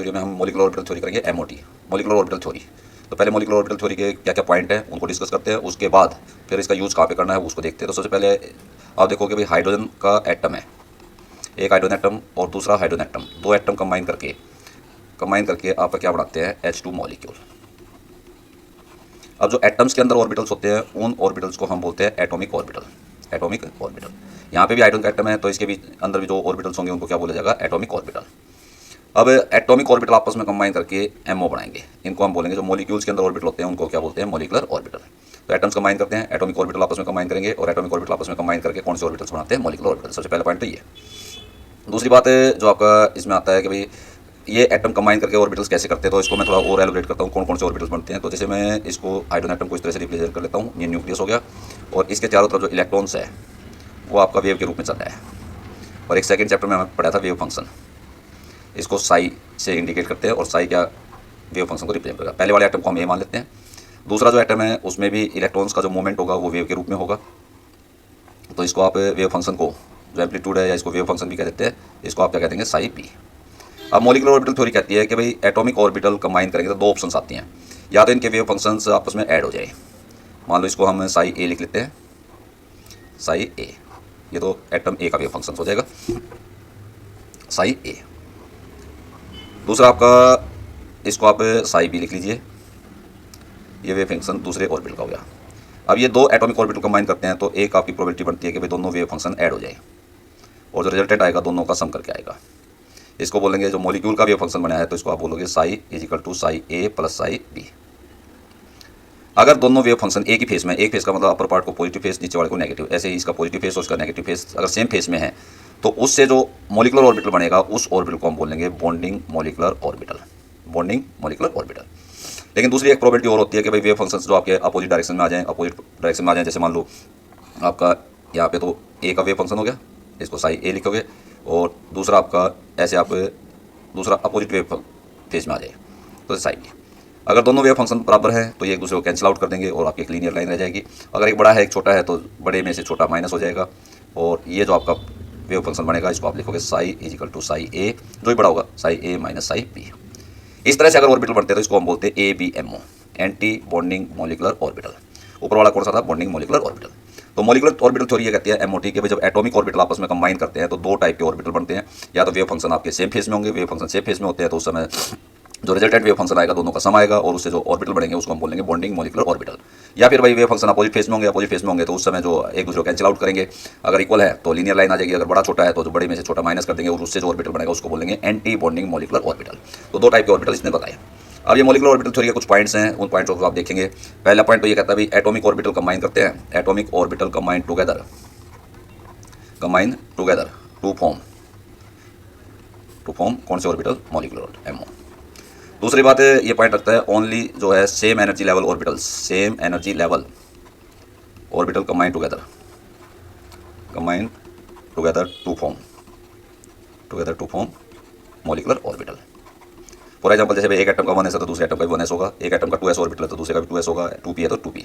Video में हम molecular orbital theory करेंगे, एमओटी, मॉलिक्यूलर ऑर्बिटल थ्योरी। तो पहले मॉलिक्यूलर ऑर्बिटल थ्योरी के क्या क्या पॉइंट हैं उनको डिस्कस करते हैं, उसके बाद फिर इसका यूज़ कहाँ पे करना है उसको देखते हैं। तो सबसे पहले आप देखोगे भाई हाइड्रोजन का एटम है, एक हाइड्रोजन एटम और दूसरा हाइड्रोजन एटम, दो एटम कंबाइन करके आपका क्या बनाते हैं, H2 मॉलिक्यूल। अब जो एटम्स के अंदर ऑर्बिटल्स होते हैं उन ऑर्बिटल्स को हम बोलते हैं एटॉमिक ऑर्बिटल, एटॉमिक ऑर्बिटल। यहाँ पे भी हाइड्रोजन का एटम है तो इसके भी अंदर भी जो ऑर्बिटल्स होंगे उनको क्या बोला जाएगा, एटॉमिक ऑर्बिटल। अब एटॉमिक ऑर्बिटल आपस में कंबाइन करके एमओ बनाएंगे, इनको हम बोलेंगे जो मॉलिक्यूल्स के अंदर ऑर्बिटल होते हैं उनको क्या बोलते हैं, मॉलिक्यूलर ऑर्बिटल। तो एटम्स कंबाइन करते हैं, एटॉमिक ऑर्बिटल आपस में कंबाइन करेंगे और एटॉमिक ऑर्बिटल आपस में कंबाइन करके कौन से ऑर्बिटल्स बनाते हैं, मॉलिक्यूलर ऑर्बिटल। सबसे पहला पॉइंट तो ये। दूसरी बात जो आपका इसमें आता है कि भाई ये एटम कंबाइन करके ऑर्बिटल्स कैसे करते हैं, तो इसको मैं थोड़ा और एलोबरेट करता हूँ कौन कौन से ऑर्बिटल्स बनते हैं। तो जैसे मैं इसको हाइड्रोजन एटम को इस तरह से रिप्रेजेंट कर लेता हूँ, ये न्यूक्लियस हो गया और इसके चारों तरफ जो इलेक्ट्रॉन्स है वो आपका वेव के रूप में चल रहा है। और एक सेकंड चैप्टर में हमें पढ़ा था वेव फंक्शन, इसको साई से इंडिकेट करते हैं और साई क्या वेव फंक्शन को रिप्रेजेंट करेगा। पहले वाले एटम को हम ए मान लेते हैं, दूसरा जो एटम है उसमें भी इलेक्ट्रॉन्स का जो मूवमेंट होगा वो वेव के रूप में होगा। तो इसको आप वेव फंक्शन को जो एम्पलीट्यूड है या इसको वेव फंक्शन भी कह देते हैं, इसको आप क्या कह देंगे, साई पी। अब मॉलिक्यूलर ऑर्बिटल थ्योरी कहती है कि भाई एटॉमिक ऑर्बिटल कंबाइन करेंगे तो दो ऑप्शंस आती हैं, या तो इनके वेव फंक्शंस आपस में ऐड हो जाए। मान लो इसको हम साई ए लिख लेते हैं, साई ए, ये तो एटम ए का वेव फंक्शन हो जाएगा, साई ए। दूसरा आपका इसको आप साई बी लिख लीजिए, ये वेव फंक्शन दूसरे ऑर्बिटल का हो गया। अब ये दो एटॉमिक ऑर्बिटल कंबाइन करते हैं तो एक आपकी प्रोबेबिलिटी बनती है कि भाई दोनों वेव फंक्शन ऐड हो जाए और जो रिजल्टेंट आएगा दोनों का सम करके आएगा। इसको बोलेंगे जो मॉलिक्यूल का वेव फंक्शन बनाया है तो इसको आप बोलोगे psi is equal to psi A plus psi B. अगर दोनों वेव फंक्शन एक ही फेस में, एक फेस का मतलब अपर पार्ट को पॉजिटिव फेस, नीचे वाले को नेगेटिव, ऐसे ही इसका पॉजिटिव फेस और इसका नेगेटिव फेस अगर सेम फेस में है तो उससे जो मॉलिक्यूलर ऑर्बिटल बनेगा उस ऑर्बिटल को हम बोलेंगे bonding molecular orbital, bonding molecular orbital. लेकिन दूसरी एक प्रोबेबिलिटी और होती है कि भाई वेव फंक्शंस जो आपके अपोजिट डायरेक्शन में आ जाएं, अपोजिट डायरेक्शन में आ जाएं। जैसे मान लो आपका यहाँ पे तो ए का वेव फंक्शन हो गया, इसको साई ए लिखोगे, और दूसरा आपका ऐसे आप दूसरा अपोजिट वेव फेस में आ जाए तो साई बी। अगर दोनों वेव फंक्शन बराबर हैं तो ये एक दूसरे को कैंसिल आउट कर देंगे और आपकी एक लीनियर लाइन रह जाएगी। अगर एक बड़ा है एक छोटा है तो बड़े में से छोटा माइनस हो जाएगा और ये जो आपका वेव फंक्शन बनेगा इसको आप लिखोगे psi is equal to psi A, जो भी बड़ा होगा psi A minus psi B. इस तरह से अगर ऑर्बिटल बनते हैं तो इसको हम बोलते हैं ABMO, anti bonding molecular orbital. ऊपर वाला कौन सा था, बॉन्डिंग मॉलिक्यूलर ऑर्बिटल। तो मॉलिक्यूलर ऑर्बिटल थ्योरी ये कहती है एमओटी के जब एटॉमिक ऑर्बिटल आपस में कंबाइन करते हैं तो दो टाइप के ऑर्बिटल बनते हैं, या तो वेव फंक्शन आपके सेम फेस में होंगे, वेव फंक्शन सेम फेस में होते हैं तो उस समय जो रिजल्टेंट वेव फंक्शन आएगा दोनों का सम आएगा और उससे जो ऑर्बिटल बनेंगे उसको हम बोलेंगे बॉन्डिंग मॉलिक्यूलर ऑर्बिटल। या फिर भाई वेव फंक्शन अपोजिट फेस में होंगे, अपोजिट फेस में होंगे तो उस समय जो एक दूसरे को कैंसिल आउट करेंगे। अगर इक्वल है तो लीनियर लाइन आ जाएगी, अगर बड़ा छोटा है तो जो बड़े में से छोटा माइनस कर देंगे और उससे जो ऑर्बिटल बनेगा उसको बोलेंगे एंटी बॉन्डिंग मॉलिक्यूलर ऑर्बिटल। तो दो टाइप के ऑर्बिटल इसने बताए। अब ये मॉलिक्यूलर ऑर्बिटल थ्योरी के कुछ पॉइंट्स हैं, उन पॉइंट्स को आप देखेंगे। पहला पॉइंट तो ये कहता है भाई एटॉमिक ऑर्बिटल कंबाइन करते हैं, atomic orbital combine together to form कौन से ऑर्बिटल, मॉलिक्यूलर एमओ। दूसरी बात है ये पॉइंट रखता है ओनली जो है same energy level orbitals, same energy level orbital combine together to form molecular orbital. For example जैसे एक एटम का 1s है तो दूसरे एटम का भी 1s होगा, एक एटम का 2s ऑर्बिटल है तो दूसरे का भी 2s होगा, 2p है तो 2p।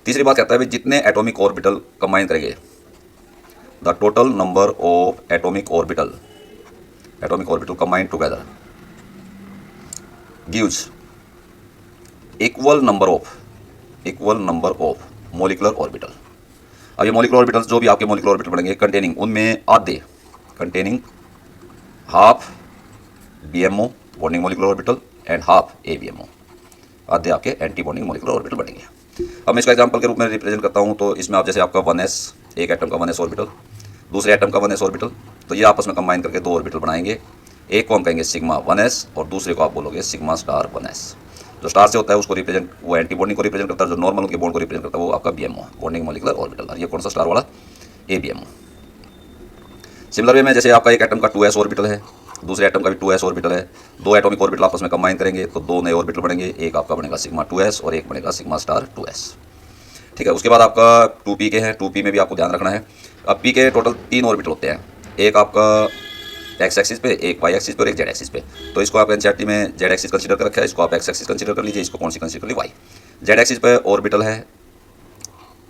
तीसरी बात कहता है भाई जितने एटॉमिक ऑर्बिटल कंबाइन करेंगे the total number of atomic orbital combine together gives equal number of molecular orbital. अब ये मॉलिक्यूलर ऑर्बिटल्स जो भी आपके मॉलिक्यूलर ऑर्बिटल बनेंगे कंटेनिंग उनमें आधे half BMO bonding molecular orbital and half ABMO, आधे आपके एंटी बॉन्डिंग मॉलिक्यूलर ऑर्बिटल बनेंगे। अब मैं इसका एग्जांपल के रूप में रिप्रेजेंट करता हूं तो इसमें आप जैसे आपका 1s, एक एटम का 1s ऑर्बिटल, दूसरे एटम का 1s ऑर्बिटल, तो ये आपस में कंबाइन करके दो ऑर्बिटल बनाएंगे। एक को हम कहेंगे सिग्मा 1s और दूसरे को आप बोलोगे सिग्मा स्टार 1s। जो स्टार से होता है उसको रिप्रेजेंट, वो एंटी बॉन्डिंग को रिप्रेजेंट करता है, जो नॉर्मल उनके बॉन्ड को रिप्रेजेंट करता है वो आपका BMO बॉन्डिंग मॉलिक्यूलर ऑर्बिटल, और ये कौन सा स्टार वाला, ABMO। सिमिलर वे में जैसे आपका एक एटम का 2s ऑर्बिटल है, दूसरे एटम का भी 2s ऑर्बिटल है, दो एटॉमिक ऑर्बिटल आपस में कंबाइन करेंगे तो दो नए ऑर्बिटल बनेंगे, एक आपका बनेगा सिग्मा 2s और एक बनेगा सिग्मा स्टार 2s। ठीक है, उसके बाद आपका 2p के हैं, 2p में भी आपको ध्यान रखना है। अब p के टोटल 3 ऑर्बिटल होते हैं, एक आपका x एक्सिस पे, एक y एक्सिस पे और एक z एक्सिस पे। तो इसको आप एनसीईआरटी में z एक्सिस कंसीडर कर रखा है, इसको आप x एक्सिस कंसीडर कर लीजिए, इसको कौन सी कंसीडर कर ली, y। z एक्सिस पे ऑर्बिटल है,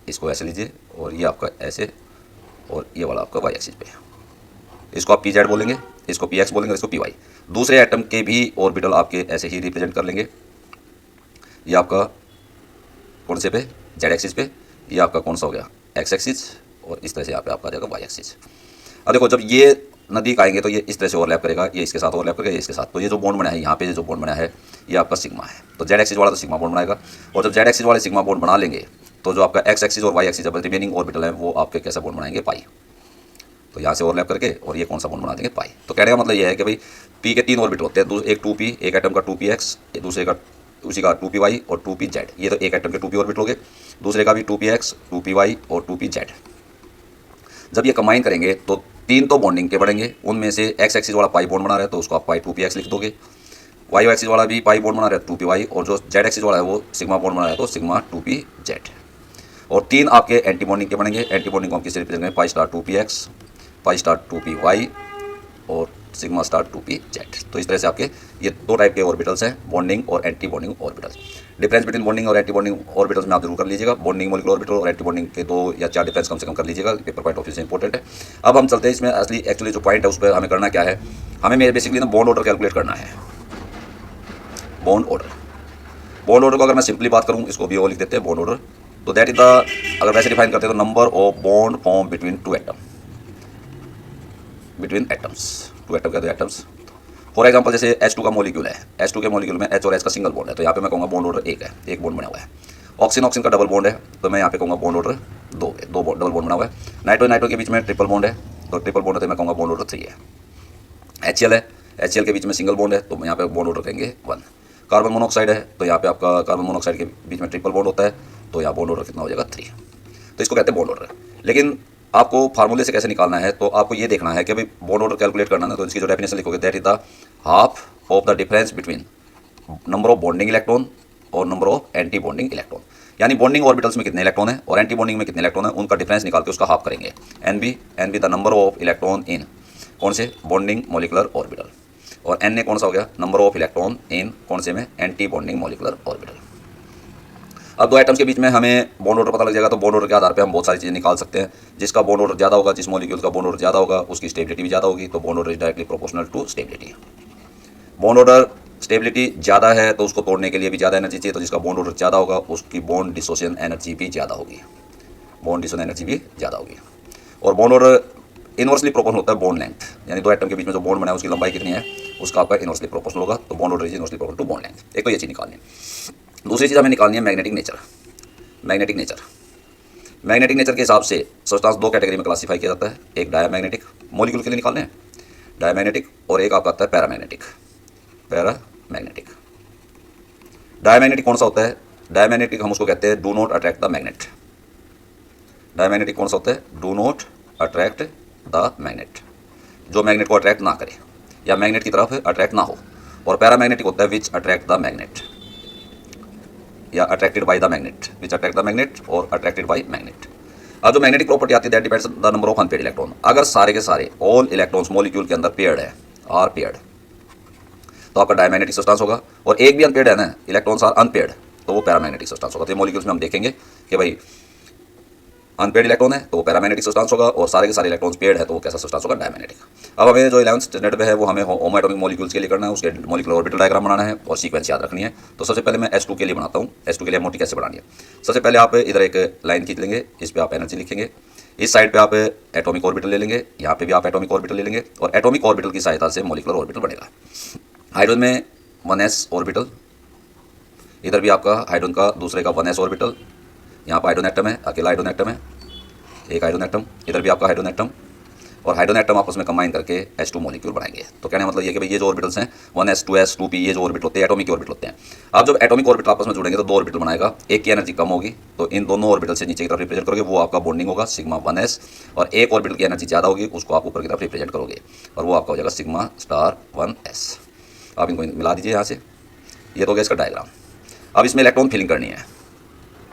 इसको ऐसे लीजिए और ये आपका ऐसे, और ये वाला आपका y एक्सिस पे, इसको आप pz बोलेंगे। इसको पी एक्स बोलेंगे, इसको पी वाई। दूसरे एटम के भी ऑर्बिटल आपके ऐसे ही रिप्रेजेंट कर लेंगे। ये आपका कौन से पे, जेड एक्सिस पे, ये आपका कौन सा हो गया, एक्स एक्सिस, और इस तरह से यहाँ पे आपका आ जाएगा वाई एक्सिस। अब देखो जब ये नज़दीक आएंगे तो ये इस तरह से ओवरलैप करेगा, ये इसके साथ ओवरलैप करेगा, ये इसके साथ। तो ये जो बॉन्ड बना है यहाँ पे, जो बॉन्ड बना है ये आपका सिग्मा है। तो जेड एक्सिस वाला तो सिग्मा बॉन्ड बनाएगा, और जब जेड एक्सिस वाले सिग्मा बॉन्ड बना लेंगे तो जो आपका एक्स एक्सिस और वाई एक्सिस जब रिमेनिंग ऑर्बिटल है वो आपके कैसा बॉन्ड बनाएंगे, पाई। तो यहाँ से ओवरलैप करके और ये कौन सा बॉन्ड बना देंगे, पाई। तो कहने का मतलब ये है कि भाई पी के 3 ऑर्बिटल होते हैं, एक 2p, एक एटम का 2px, दूसरे का उसी का 2py और 2pz। ये तो एक एटम के 2p ऑर्बिटल हो गए, दूसरे का भी 2px, 2py और 2pz। जब ये कंबाइन करेंगे तो 3 तो बॉन्डिंग के बढ़ेंगे, उनमें से एक्स एक्सिस वाला पाई बॉन्ड बना रहा है तो उसको आप पाई 2px लिख दोगे, वाई एक्सिस वाला भी पाई बॉन्ड बना रहा है 2py, और जो जेड एक्सिस वाला है वो सिग्मा बॉन्ड बना रहा है तो सिग्मा 2pz। और 3 आपके एंटी बॉन्डिंग के बनेंगे। एंटी बॉन्डिंग को हम किससे रिप्रेजेंट करेंगे, पाई स्टार 2px, पाई स्टार 2py और सिग्मा स्टार 2pz। तो इस तरह से आपके ये 2 टाइप के ऑर्बिटल्स हैं, बॉन्डिंग और anti bonding orbitals. Difference between bonding और एंटी बॉन्डिंग ऑर्बिटल्स में आप जरूर कर लीजिएगा। बॉन्डिंग मॉलिक्यूलर ऑर्बिटल और एंटी बॉन्डिंग के 2 या 4 डिफरेंस कम से कम कर लीजिएगा, पेपर पॉइंट ऑफ व्यू से इंपॉर्टेंट है। अब हम चलते हैं इसमें असली एक्चुअली जो पॉइंट है उस पर हमें करना क्या है, हमें बेसिकली ना बॉन्ड ऑर्डर कैलकुलेट करना है। बॉन्ड ऑर्डर, बॉन्ड ऑर्डर को अगर मैं सिंपली बात करूँ, इसको भी वो लिख देते हैं बॉन्ड ऑर्डर। तो दैट इज द, अगर वैसे डिफाइन करते हैं तो number of bond form between 2 atom, between atoms, 2 atom के 2 एटम्स। फॉर एग्जांपल जैसे H2 का मॉलिक्यूल है, H2 के मॉलिक्यूल में H और H का सिंगल बॉन्ड है, तो यहाँ पे मैं कहूँगा बॉन्ड ऑर्डर 1 है, एक बॉन्ड बना हुआ है। ऑक्सीजन ऑक्सीजन का डबल बॉन्ड है, तो मैं यहाँ पे कहूँगा बॉन्ड ऑर्डर 2 है, 2 डबल बॉन्ड बना हुआ है। नाइट्रो नाइट्रो के बीच में ट्रिपल बॉन्ड है, तो ट्रिपल बॉन्ड है तो मैं कहूँगा बॉन्ड ऑर्डर 3 है। HCl है, HCl के बीच में सिंगल बॉन्ड है तो यहाँ पे बॉन्ड ऑर्डर कहेंगे 1। कार्बन मोनोऑक्साइड है, तो यहाँ पे आपका कार्बन मोनोऑक्साइड के बीच में ट्रिपल बॉन्ड होता है, तो यहाँ बॉन्ड ऑर्डर कितना हो जाएगा, 3। तो इसको कहते हैं बॉन्ड ऑर्डर। लेकिन आपको फार्मूले से कैसे निकालना है, तो आपको ये देखना है कि भाई बॉन्ड ऑर्डर कैलकुलेट करना है, तो इसकी जो डेफिनेशन लिखोगे that is the half of the difference between number of bonding electron और number of anti bonding electron. यानी बॉन्डिंग ऑर्बिटल्स में कितने इलेक्ट्रॉन है और एंटी बॉन्डिंग में कितने इलेक्ट्रॉन है, उनका डिफरेंस निकाल के उसका हाफ करेंगे। N B the number of electron in कौन से, बॉन्डिंग मॉलिक्यूलर ऑर्बिटल, और एन ए कौन सा हो गया, नंबर ऑफ इलेक्ट्रॉन इन कौन से में, एंटी बॉन्डिंग मॉलिक्यूलर ऑर्बिटल। अब 2 एटम्स के बीच में हमें बॉन्ड ऑर्डर पता लग जाएगा, तो बॉन्ड ऑर्डर के आधार पे हम बहुत सारी चीज़ें निकाल सकते हैं। जिसका बॉन्ड ऑर्डर ज़्यादा होगा, जिस मॉलिक्यूल का बॉन्ड ऑर्डर ज़्यादा होगा उसकी स्टेबिलिटी भी ज़्यादा होगी, तो bond order is directly proportional to stability. Bond order stability ज़्यादा है तो उसको तोड़ने के लिए भी ज़्यादा एनर्जी चाहिए, तो जिसका बॉन्ड ऑर्डर ज़्यादा होगा उसकी बॉन्ड डिसोसिएशन एनर्जी भी ज़्यादा होगी, बॉन्ड डिसोसिएशन एनर्जी भी ज़्यादा होगी। और बॉन्ड ऑर्डर इनवर्सली प्रोपोर्शनल होता है बॉन्ड लेंथ, यानी 2 एटम के बीच में जो बॉन्ड बना है उसकी लंबाई कितनी है, उसका आपका इनवर्सली प्रोपोर्शनल होगा, तो bond order is inversely proportional to bond length. एक तो ये चीज़ निकालनी है। दूसरी चीज़ हमें निकालनी है magnetic nature. Magnetic nature, magnetic nature के हिसाब से सब्सटेंस 2 कैटेगरी में क्लासीफाई किया जाता है। एक डायमैग्नेटिक, मॉलिक्यूल के लिए निकालने हैं डायमैग्नेटिक, और एक आपका आता है पैरामैग्नेटिक। पैरामैग्नेटिक, डायमैग्नेटिक कौन सा होता है, डायमैग्नेटिक हम उसको कहते हैं do not attract the magnet. Diamagnetic कौन सा होता है, do not attract the magnet, जो मैग्नेट को अट्रैक्ट ना करे या मैग्नेट की तरफ अट्रैक्ट ना हो। और पैरामैग्नेटिक होता है विच अट्रैक्ट द मैग्नेट या attracted by the magnet, which attract the magnet और अट्रैक्टेड बाय मैग्नेट। अब जो मैग्नेटिक प्रॉपर्टी आती है that depends the number of unpaired electron. अगर सारे के सारे ऑल इलेक्ट्रॉन्स मॉलिक्यूल के अंदर पेयर्ड है, आर पेयर्ड, तो आपका डायमैग्नेटिक सब्सटेंस होगा। और एक भी अनपेयर्ड है ना, इलेक्ट्रॉन्स आर अनपेयर्ड, तो वो पैरामैग्नेटिक सब्सटेंस होगा। तो मॉलिक्यूल्स में हम देखेंगे कि भाई अनपेयर्ड इलेक्ट्रॉन है तो वो पैरामैग्नेटिक सब्सटेंस होगा, और सारे के सारे इलेक्ट्रॉन्स पेयर्ड है तो वो कैसा सब्सटेंस होगा, डायमैग्नेटिक। अब हमें जो 11th स्टैंडर्ड में है वो हमें होमो एटॉमिक मॉलिक्यूल्स के लिए करना है, उसके मॉलिक्यूलर ऑर्बिटल डायग्राम बनाना है और सीक्वेंस याद रखनी है। तो सबसे पहले मैं H2 के लिए बनाता हूँ। H2 के लिए मोटी कैसे बनानी है, सबसे पहले आप इधर एक लाइन खींच लेंगे, इस पर आप एनर्जी लिखेंगे, इस साइड पे आप एटॉमिक ऑर्बिटल ले लेंगे, यहाँ पे भी आप एटॉमिक ऑर्बिटल ले लेंगे, और एटॉमिक ऑर्बिटल की सहायता से मॉलिक्यूलर ऑर्बिटल बनेगा। हाइड्रोजन में 1s ऑर्बिटल, इधर भी आपका हाइड्रोजन का दूसरे का 1s ऑर्बिटल, यहाँ पर हाइड्रोजन एटम है, अकेला हाइड्रोजन एटम है, एक हाइड्रोजन एटम, इधर भी आपका हाइड्रोजन एटम, और हाइड्रोजन एटम आपस में कंबाइन करके H2 मॉलिक्यूल बनाएंगे। तो कहने का मतलब ये कि भाई ये जो ऑर्बिटल्स हैं 1s 2s 2p, ये जो ऑर्बिटल होते हैं एटॉमिक ऑर्बिटल होते हैं। अब जब एटॉमिक ऑर्बिटल आपस में जुड़ेंगे तो 2 ऑर्बिटल बनाएगा, एक की एनर्जी कम होगी तो इन दोनों ऑर्बिटल से नीचे की तरफ रिप्रेजेंट करोगे, वो आपका बॉन्डिंग होगा सिग्मा 1s, और एक ऑर्बिटल की एनर्जी ज़्यादा होगी उसको आप ऊपर की तरफ रिप्रेजेंट करोगे, और वो आपका हो जाएगा सिग्मा स्टार 1s। आप इनको मिला दीजिए यहाँ से, ये तो हो गया इसका डायग्राम। अब इसमें इलेक्ट्रॉन फिलिंग करनी है।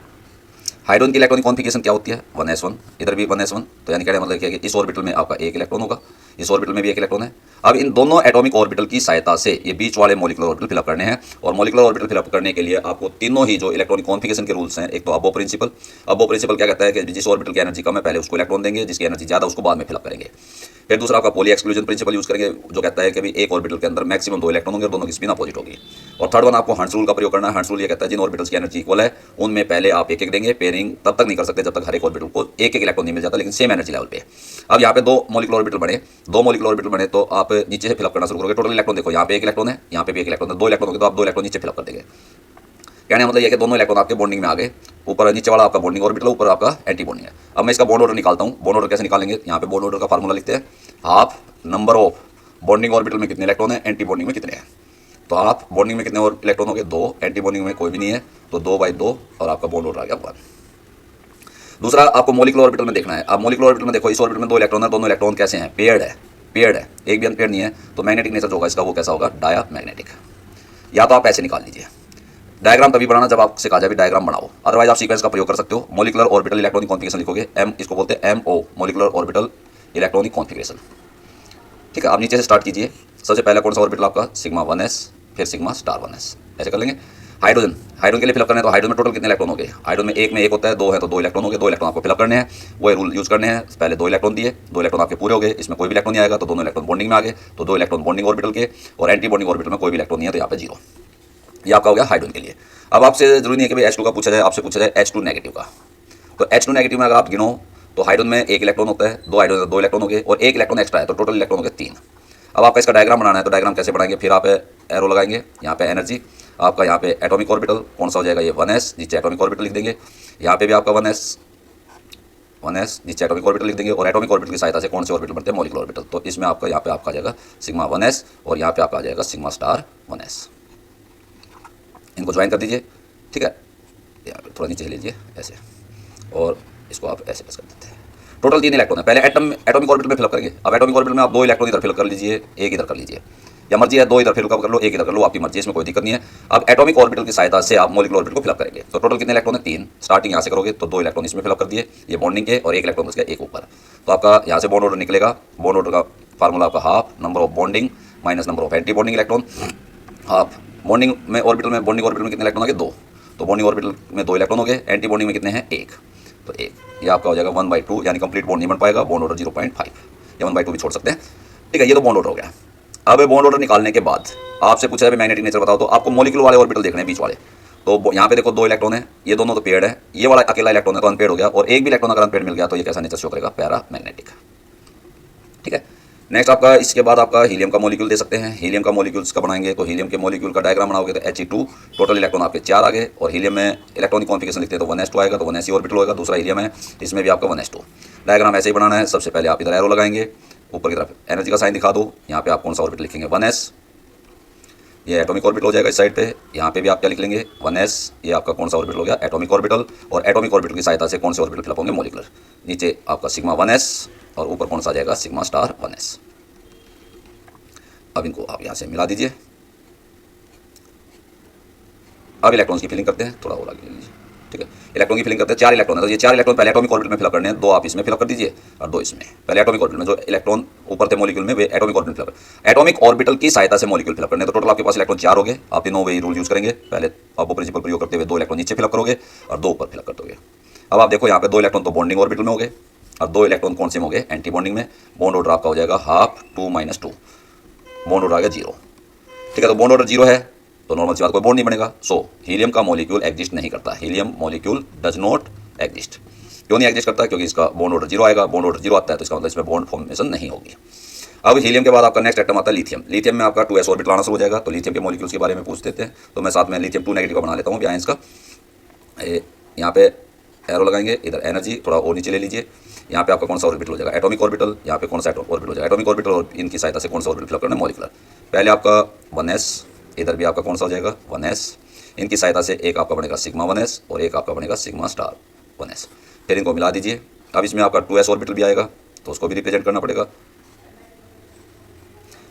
हाइड्रोजन की इलेक्ट्रॉनिक कॉन्फिगरेशन क्या होती है, 1s1, इधर भी 1s1, तो यानी कहने मतलब क्या है कि इस ऑर्बिटल में आपका एक इलेक्ट्रॉन होगा, इस ऑर्बिटल में भी एक इलेक्ट्रॉन है। अब इन दोनों एटॉमिक ऑर्बिटल की सहायता से ये बीच वाले मॉलिक्यूलर ऑर्बिटल फिलअप करने हैं, और मॉलिक्यूलर ऑर्बिटल फिलअप करने के लिए आपको तीनों ही जो इलेक्ट्रॉनिक कॉन्फिगरेशन के रूल्स हैं, एक तो अबो प्रिंसिपल क्या कहता है कि जिस ऑर्बिटल की एनर्जी कम है पहले उसको इलेक्ट्रॉन देंगे, जिसकी एनर्जी ज़्यादा उसको बाद में फिलअप करेंगे। फिर दूसरा आपका पॉली एक्सक्लूजन प्रिंसिपल यूज करेंगे, जो कहता है कि भी एक ऑर्बिटल के अंदर मैक्सिमम 2 इलेक्ट्रॉन होंगे और दोनों की स्पिन अपोजिट होगी। और थर्ड वन आपको हंस रूल का प्रयोग करना है। हंस रूल ये कहता है जिन ऑर्बिटल्स की एनर्जी इक्वल है उनमें पहले आप एक एक देंगे, पेयरिंग तब तक नहीं कर सकते जब तक हर एक ऑर्बिटल को एक एक इलेक्ट्रॉन नहीं मिल जाता, लेकिन सेम एनर्जी लेवल पे। अब यहाँ पे 2 मॉलिक्यूलर ऑर्बिटल बने, 2 मॉलिक्यूलर ऑर्बिटल बने तो आप नीचे से फिलअप करना शुरू करोगे। टोटल इलेक्ट्रॉन देखो, यहाँ पे 1 इलेक्ट्रॉन है, यहाँ पे भी 1 इलेक्ट्रॉन है, 2 इलेक्ट्रॉन होंगे तो आप 2 इलेक्ट्रॉन नीचे फिलअप कर देंगे। कहने का मतलब ये कि दोनों इलेक्ट्रॉन आपके बॉन्डिंग में आ गए। ऊपर नीचे वाला आपका बॉन्डिंग ऑर्बिटल, ऊपर आपका एंटी बॉन्डिंग है। अब मैं इसका बॉन्ड ऑर्डर निकालता हूँ। बॉन्ड ऑर्डर कैसे निकालेंगे, यहाँ पे बॉन्ड ऑर्डर का फार्मूला लिखते हैं, half number of bonding orbital में कितने इलेक्ट्रॉन है, एंटी बॉन्डिंग में कितने हैं। तो आप बॉन्डिंग में कितने और इलेक्ट्रॉन हो गए, 2, एंटी बॉन्डिंग में कोई भी नहीं है तो 2/2 और आपका बॉन्ड ऑर्डर आ गया 1। दूसरा आपको मॉलिक्यूलर ऑर्बिटल में देखना है। अब मॉलिक्यूलर ऑर्बिटल में देखो, इस ऑर्बिटल में 2 इलेक्ट्रॉन है, दोनों इलेक्ट्रॉन कैसे हैं, पेयर्ड है, पेयर्ड है, एक भी अनपेयर्ड नहीं है। तो मैग्नेटिक नेचर जो होगा इसका वो कैसा होगा, डायामैग्नेटिक। या तो आप ऐसे निकाल लीजिए, डायग्राम तभी बनाना जब आपसे कहा जाए भी डायग्राम बनाओ, अदरवाइज आप सीक्वेंस का प्रयोग कर सकते हो। मॉलिक्यूलर ऑर्बिटल इलेक्ट्रॉनिक कॉन्फिगरेशन लिखोगे, एम इसको बोलते हैं MO, molecular orbital electronic configuration. ठीक है, आप नीचे से स्टार्ट कीजिए। सबसे पहला कौन सा ऑर्बिटल आपका, सिग्मा 1s, फिर सिग्मा स्टार 1s, ऐसे कर लेंगे। हाइड्रोजन, हाइड्रोजन के लिए फिलअप करना है तो हाइड्रोजन में टोटल कितने इलेक्ट्रॉन हो गए, हाइड्रोजन में एक होता है, 2 है तो 2 इलेक्ट्रॉन हो गए, 2 इलेक्ट्रॉन आपको फिलअप करने हैं, वो रूल यूज करने हैं। पहले 2 इलेक्ट्रॉन दिए, 2 इलेक्ट्रॉन आपके पूरे हो गए, इसमें कोई भी इलेक्ट्रॉन नहीं आएगा तो दोनों इलेक्ट्रॉन बॉन्डिंग में आ गए, तो 2 इलेक्ट्रॉन बॉन्डिंग ऑर्बिटल के, और एंटी बॉन्डिंग ऑर्बिटल में कोई भी इलेक्ट्रॉन नहीं है तो यहाँ पे 0। ये आपका हो गया हाइड्रोजन के लिए। अब आपसे जरूरी नहीं है कि भाई H2 का पूछा जाए, आपसे पूछा जाए H2 नेगेटिव का। तो H2 नेगेटिव में अगर आप गिनो तो हाइड्रोजन में 1 इलेक्ट्रॉन होता है, 2 हाइड्रोजन 2 इलेक्ट्रॉन हो गए और 1 इलेक्ट्रॉन एक्स्ट्रा है तो टोटल इलेक्ट्रॉन हो गए 3। अब आपका इसका डायग्राम बनाना है तो डायग्राम कैसे बनाएंगे, फिर आप एरो लगाएंगे, यहाँ पे एनर्जी आपका, यहाँ पे एटॉमिक ऑर्बिटल कौन सा हो जाएगा, ये 1s, नीचे एटॉमिक ऑर्बिटल लिख देंगे। यहाँ पे भी आपका 1s नीचे एटॉमिक ऑर्बिटल लिख देंगे। और एटॉमिक ऑर्बिटल की सहायता से कौन से ऑर्बिटल बनते हैं, मॉलिक्यूलर ऑर्बिटल। तो इसमें आपका यहाँ पे आपका आ जाएगा सिग्मा 1s और यहाँ पे आपका आ जाएगा सिग्मा स्टार 1s। इनको ज्वाइन कर दीजिए। ठीक है, यहाँ पे थोड़ा नीचे ले लीजिए ऐसे, और इसको आप ऐसे प्रेस कर देते हैं। टोटल 3 इलेक्ट्रॉन है। पहले एटॉमिक ऑर्बिटल में फिलअप करेंगे। अब एटॉमिक ऑर्बिटल में आप 2 इलेक्ट्रॉन इधर फिलअप कर लीजिए, 1 इधर कर लीजिए, या मर्जी है 2 इधर फिलअप कर लो, 1 इधर कर लो, आपकी मर्जी, इसमें कोई दिक्कत नहीं है। अब एटॉमिक ऑर्बिटल की सहायता से आप मॉलिक्यूलर ऑर्बिटल को फिलअप करेंगे। तो टोटल कितने इलेक्ट्रॉन है, 3। स्टार्टिंग यहाँ से करोगे तो 2 इलेक्ट्रॉन इसमें फिलअप कर दिए, ये बॉन्डिंग के, और 1 इलेक्ट्रॉन बच गया एक ऊपर। तो आपका यहाँ से बॉन्ड ऑर्डर निकलेगा। बॉन्ड ऑर्डर का फार्मूला आपका half number of bonding minus number of anti bonding electron. Half bonding में ऑर्बिटल में, बॉन्डिंग ऑर्बिटल में कितने इलेक्ट्रॉन आ गए, 2। तो बॉन्डिंग ऑर्बिटल में 2 इलेक्ट्रॉन हो गए, एंटी बॉन्डिंग में कितने हैं, 1। तो 1, ये आपका हो जाएगा 1/2, यानी कंप्लीट बॉन्ड नहीं बन पाएगा। बॉन्ड ऑर्डर 0.5 या 1/2 भी छोड़ सकते हैं। ठीक है, ये तो बॉन्ड ऑर्डर हो गया। अब बॉन्ड ऑर्डर निकालने के बाद आपसे पूछा है मैग्नेटिक नेचर बताओ, तो आपको मॉलिक्यूल वाले ऑर्बिटल देखने हैं, बीच वाले। तो यहाँ पे देखो 2 इलेक्ट्रॉन है, ये दोनों तो पेयर्ड है, ये वाला अकेला इलेक्ट्रॉन है तो अनपेयर्ड हो गया, और एक भी इलेक्ट्रॉन अगर अनपेयर्ड मिल गया तो ये कैसा नेचर शो करेगा, पैरा मैग्नेटिक। ठीक है, नेक्स्ट आपका इसके बाद आपका हीलियम का मॉलिक्यूल दे सकते हैं। हीलियम का मॉलिक्यूल्स का बनाएंगे तो हीलियम के मॉलिक्यूल का डायग्राम बनाओगे तो He2, टोटल इलेक्ट्रॉन आपके 4 आ गए। और हीलियम में इलेक्ट्रॉनिक कॉन्फिगरेशन लिखते हैं तो 1s2 आएगा, तो 1s ऑर्बिटल होगा। दूसरा हीलियम है, इसमें भी आपका 1s2। डायग्राम ऐसे ही बनाना है। सबसे पहले आप इधर एरो लगाएंगे, ऊपर की तरफ एनर्जी का साइन दिखा दो। यहाँ पे आप कौन सा ऑर्बिटल लिखेंगे, 1s, ये एटॉमिक ऑर्बिटल हो जाएगा इस साइड पे। यहाँ पे भी आप क्या लिख लेंगे, 1s, ये आपका कौन सा ऑर्बिटल हो गया, एटॉमिक ऑर्बिटल। और एटॉमिक ऑर्बिटल की सहायता से कौन से ऑर्बिटल फिलअप होंगे, मॉलिक्यूलर। नीचे आपका सिग्मा 1s और ऊपर कौन सा आ जाएगा, सिग्मा स्टार 1s। अब इनको आप यहाँ से मिला दीजिए। अब इलेक्ट्रॉन्स की फिलिंग करते हैं, थोड़ा और आगे लीजिए। ठीक है, इलेक्ट्रॉन की फिलिंग करते हैं। 4 इलेक्ट्रॉन है तो ये 4 इलेक्ट्रॉन पहले एटॉमिक ऑर्बिटल में फिलअप करने हैं, 2 आप इसमें फिलअप कर दीजिए और 2 इसमें। पहले एटॉमिक ऑर्बिटल में जो इलेक्ट्रॉन ऊपर थे मॉलिक्यूल में, वे atomic orbital fill up, atomic orbital की सहायता से मॉलिक्यूल फिलअप करने हैं। तो टोटल आपके पास इलेक्ट्रॉन 4 हो गए। आप तीनों वही रूल यूज करेंगे। पहले आप वो प्रिंसिपल प्रयोग करते हुए 2 इलेक्ट्रॉन नीचे फिलअप करोगे और 2 ऊपर फिलअप कर दोगे। अब आप देखो यहाँ पे 2 इलेक्ट्रॉन तो बॉन्डिंग ऑर्बिटल में हो गए और 2 इलेक्ट्रॉन कौन से में हो गए, एंटी बॉन्डिंग में। बॉन्ड ऑर्डर आपका हो जाएगा हाफ 2 - 2, बॉन्ड ऑर्डर आ गया 0। ठीक है, तो बॉन्ड ऑर्डर 0 है तो नॉर्मल सी बात, कोई बॉन्ड नहीं बनेगा। सो हीलियम का मॉलिक्यूल एग्जिस्ट नहीं करता, helium molecule does not exist. क्यों नहीं एग्जिस्ट करता, क्योंकि इसका बॉन्ड ऑर्डर 0 आएगा। बॉन्ड ऑर्डर 0 आता है तो इसका मतलब इसमें बॉन्ड फॉर्मेशन नहीं होगी। अब हीलियम के बाद आपका नेक्स्ट एटम आता है लिथियम। लिथियम में आपका 2s ऑर्बिटल आना शुरू हो जाएगा। तो लिथियम के मॉलिक्यूल्स के बारे में पूछ देते हैं, तो मैं साथ में लिथियम 2 नेगेटिव का बना लेता हूँ आयंस का। यहाँ पे एरो लगाएंगे, इधर एनर्जी थोड़ा और नीचे ले लीजिए। यहाँ पे आपका कौन सा ऑर्बिटल हो जाएगा, एटॉमिक ऑर्बिटल। यहाँ पे कौन सा ऑर्बिटल हो जाएगा, एटॉमिक ऑर्बिटल। और इनकी सहायता से कौन सा ऑर्बिटल फिलअप करना है, मॉलिक्यूलर। पहले आपका 1s, इधर भी आपका कौन सा हो जाएगा, 1s। इनकी सहायता से एक आपका बनेगा सिग्मा 1s और एक आपका बनेगा सिग्मा स्टार 1s। फिर इनको मिला दीजिए। अब इसमें आपका 2s ऑर्बिटल भी आएगा तो उसको भी रिप्रेजेंट करना पड़ेगा।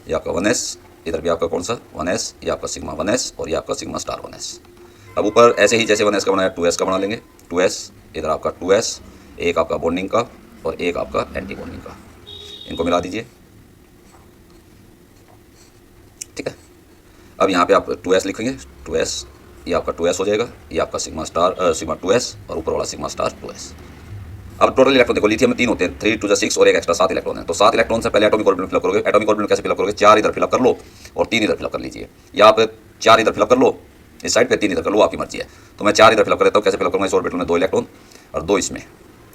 ये आपका 1s, इधर भी आपका कौन सा 1s, ये आपका सिग्मा 1s और ये आपका सिग्मा स्टार 1s। अब ऊपर ऐसे ही जैसे 1s का बनाया 2s का बना लेंगे। 2s, इधर आपका 2s, एक आपका बॉन्डिंग का और एक आपका एंटी बॉन्डिंग का। इनको मिला दीजिए। ठीक है, अब यहाँ पे आप 2s लिखेंगे। 2s, ये आपका 2s हो जाएगा, ये आपका सिग्मा स्टार सिग्मा 2s और ऊपर वाला सिग्मा स्टार 2s। अब टोटल इलेक्ट्रॉन देखो, लिथियम में 3 होते हैं, 3 टू 6 और एक एक्स्ट्रा 7 इलेक्ट्रॉन है। तो 7 इलेक्ट्रॉन से पहले एटॉमिक ऑर्बिटल फिलअप करोगे। एटॉमिक ऑर्बिटल कैसे फिलअप करोगे, 4 इधर फिलअप कर लो और 3 इधर फिलअप कर लीजिए, या आप 4 इधर फिलअप कर लो इस साइड पे, 3 इधर कर लो, आपकी मर्जी है। तो मैं 4 इधर फिलअप कर देता हूँ। कैसे फिलअप करूँगा, इस ऑर्बिटल में 2 इलेक्ट्रॉन और 2 इसमें,